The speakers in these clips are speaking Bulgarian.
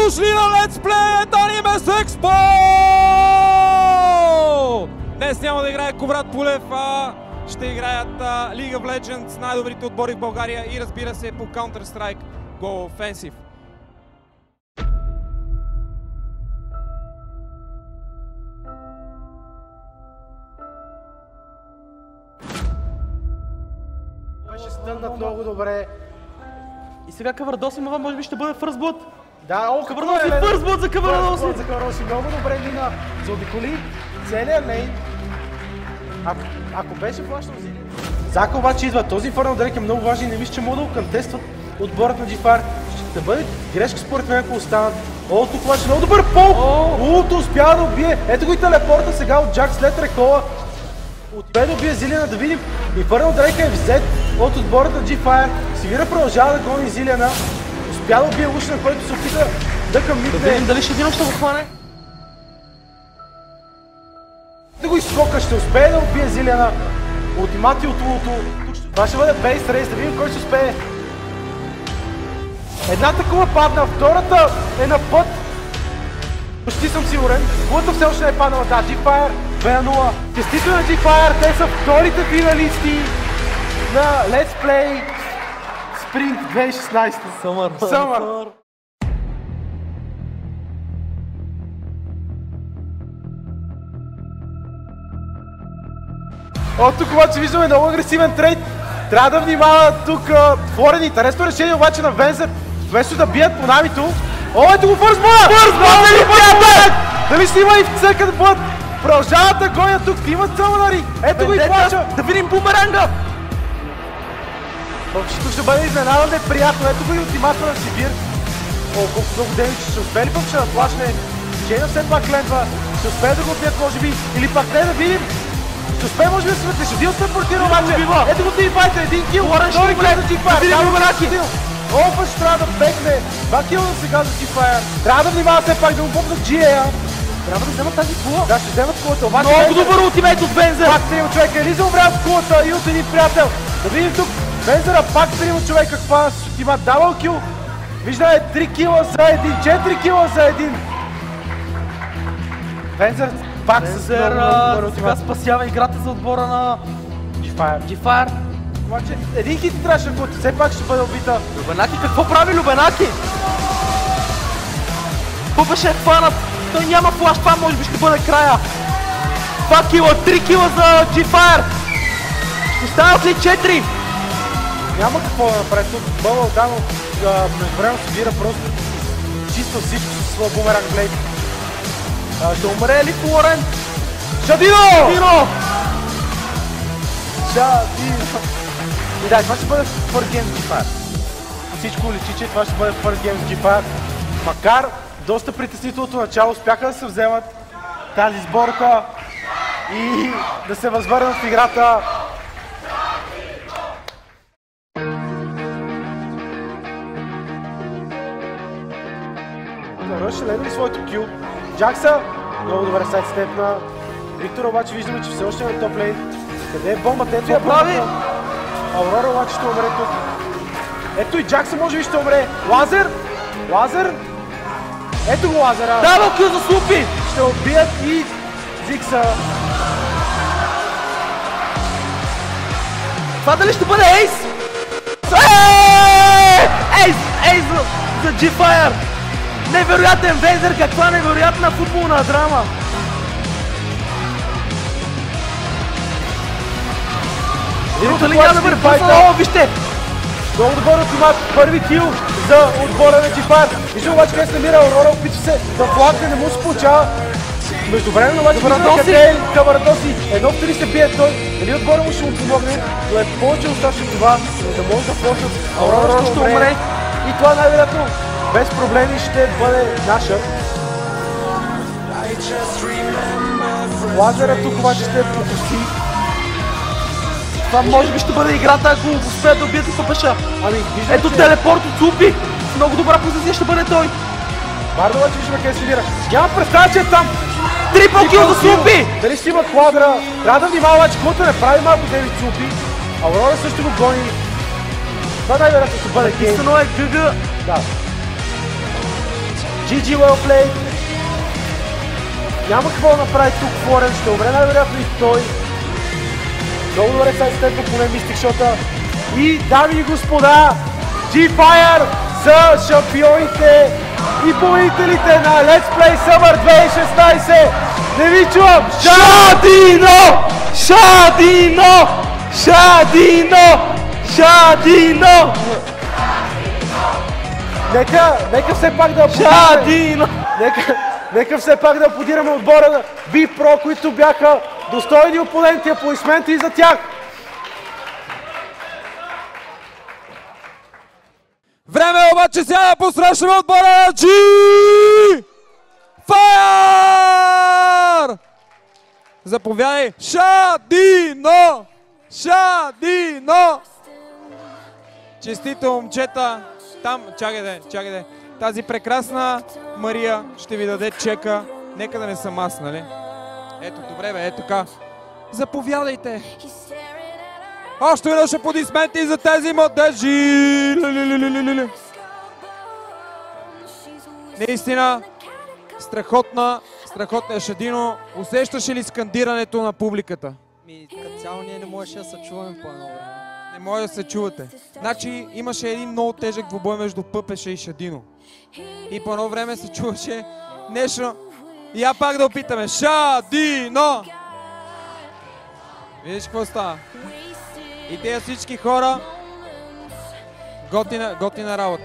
дошли на Let's Play Animes Expo! Днес няма да играе Коврат Пулев, а ще играят League of Legends, най-добрите отбори в България и разбира се по Counter-Strike Go Offensive. Беше стъннат много добре. И сега Кавардосимова може би ще бъде фърстблъд. Да, Кавардоси фърстблъд за Кавардоси! За Кавардоси много добре мина. Заобиколи целият лейн. Ако беше плащал Зилия. Зака обаче идва. Този Infernal Drake е много важен и не мисля, че могат да го контестват отборът на G-Fire. Ще бъде грешка според мен, ако останат. О, тук обаче много добър полк! Улто успя да убие. Ето го и телепорта сега от Джак след рекола. Успе да убие Зилиана, да видим. Infernal Drake е взет от отборът на G-Fire. Сивира продължава да гони Зилиана. Успя да убие Лушина, който се опита да къмитне. Да видим дали ще ще го хване. Да го изскока, ще успее да убие Зилиана. Ултимати от Улто. Това ще бъде бейс рейс, да видим кой ще успее. Едната кула падна, втората е на път. Почти съм сигурен. Кулата все още не е паднала. Да, G-Fire 2-0. Честито на G-Fire, те са вторите финалисти на Let's Play Spring 2016. Summer. О, тук обаче виждаме много агресивен трейд. Трябва да внимава тук Флорен. Интересно решение обаче на Вензер. Вместо да бият по намито. О, ето го фърстбола! Дали ще има и в църкът бъд? Продължават да гонят тук. Имат сълнари. Ето го и плача. Да видим бумеранга! Тук ще бъде изненадан неприятно. Ето го и ултимата на Сибир. О, колко много демидж. Ще успее ли пък ще наплашне? Джейна все пак лендва. Ще успее да го убият може би. Или пак не, да видим. Ще успее може би да светли. Ще бил телепортира обаче. Ето го тимфайта. Един кил. Втори кил за G-Fire. Олфа ще трябва да бекне. 2 кила сега за G-Fire. Трябва да внимава все пак да му попнат GA. Трябва да вземат тази кула. Да, ще вземат кулата. Много добър ултимейт от Вензер. Пак 3 човека. Елиза умря в кулата и от един приятел. Да видим тук. Вензера пак 3 човека хвана с ултимат. Дабъл кил. Виждаме 3 кила за 1. 4 кила за 1. Вензер пак с много сега спасява играта за отбора на G-Fire. Обаче един хит трябваше да все пак ще бъде убита. Любенаки, какво прави Любенаки? Какво беше хванат? Той няма флаш, това може би ще бъде края. 2 кила, 3 кила за G-Fire. Ще станат ли 4? Няма какво да направи тук. Бъбъл Дано междувременно се бира просто чисто всичко с своя бумеранг блейд. Ще умре ли Флорен? Шадино! И да, това ще бъде first game с G-Fire. Всичко личи, че това ще бъде first game с G-Fire. Макар доста притеснителното начало, успяха да се вземат тази сборка и да се възвърнат в играта. Ръш ще ледва своето кил. Джакса много добре сайдстепна. Виктор обаче виждаме, че все още е на топ лейн. Къде е бомбата? Ето я прави! Аурора обаче ще умре тук. Ето и Джакса може би ще умре. Лазер! Ето го Лазера! Дабъл кил за Слупи! Ще убият и Зикса. Това дали ще бъде ейс? Ейс за G-Fire! Невероятен Вензер, каква невероятна футболна драма! Дали няма да бъде бързо? Вижте! Много добър ултимат, първи кил за отбора на G-Fire. Виждам обаче къде се намира Аурора, опитва се да флагне, не му се получава. Междувременно обаче виждаме къде е Кавардоси. 1-3 се бие той. Дали отбора му ще му помогне, но е повече достатъчно това, да може да флошат. Аурора ще умре. И това най-вероятно без проблеми ще бъде наша. Лазера тук обаче ще пропусти. Това може би ще бъде играта, ако успеят да убият и Папаша. Ето телепорт от Слупи. Много добра позиция ще бъде той. Бардо обаче виждаме къде се мира. Няма представа, че е там. Трипл кил за Слупи. Дали ще има квадра? Трябва да внимава обаче, който не прави малко Девид Слупи. Аурора също го гони. Това най-вероятно ще бъде гейм. Единствено е ГГ. Да. GG well played. Няма какво да направи тук Флорен, ще умре най-вероятно и той. Много добре сега изтепва поне мистик шота. И дами и господа, G-Fire са шампионите и победителите на Let's Play Summer 2016. Не ви чувам! Шадино! Шадино! Шадино! Шадино! Нека все пак да Шадино! Нека все пак да аплодираме отбора на B-Pro, които бяха достойни опоненти, аплодисменти и за тях. Време е обаче сега да посрещаме отбора на G-Fire! Заповядай, Шадино! Шадино! Честито, момчета! Там, чакайте. Тази прекрасна Мария ще ви даде чека. Нека да не съм аз, нали? Ето, добре бе, ето така. Заповядайте! Още веднъж аплодисменти за тези младежи! Наистина, страхотна Шадино. Усещаше ли скандирането на публиката? Като цяло ние не можеше да се чуваме по едно време. Не може да се чувате. Значи имаше един много тежък двубой между Пъпеша и Шадино. И по едно време се чуваше нещо. И я пак да опитаме. Шадино! Виждаш какво става? И тези всички хора. Готина работа.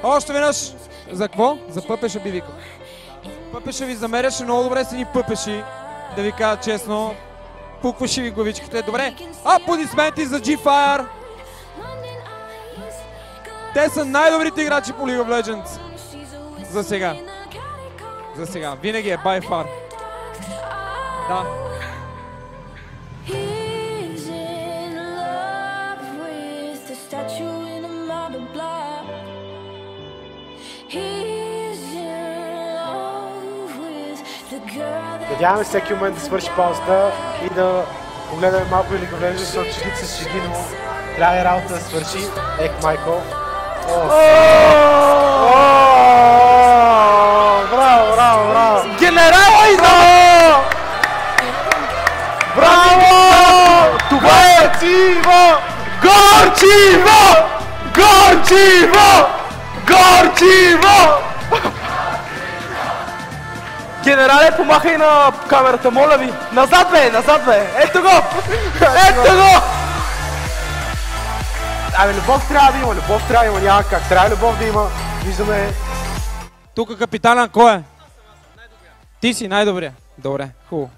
Още веднъж. За какво? За Пъпеша би викал. Пъпеша ви замеряше много добре с едни пъпеши. Да ви кажа честно. Пукваше ви главичките. Добре. Аплодисменти за G-Fire. Те са най-добрите играчи по League of Legends. За сега. Винаги е by far. Да. Надяваме всеки момент да свърши паузата и да погледаме малко League of Legends, защото честито с Шадино трябва и работа да свърши. Ех, Майкъл. Браво! Генерала идва! Браво! Това е Горчиво! Генерале, помахай на камерата, моля ви! Назад бе! Ето го! Абе, любов трябва да има, няма как. Трябва любов да има. Виждаме. Тук капитана кой е? Ти си най-добрия. Добре, хубаво.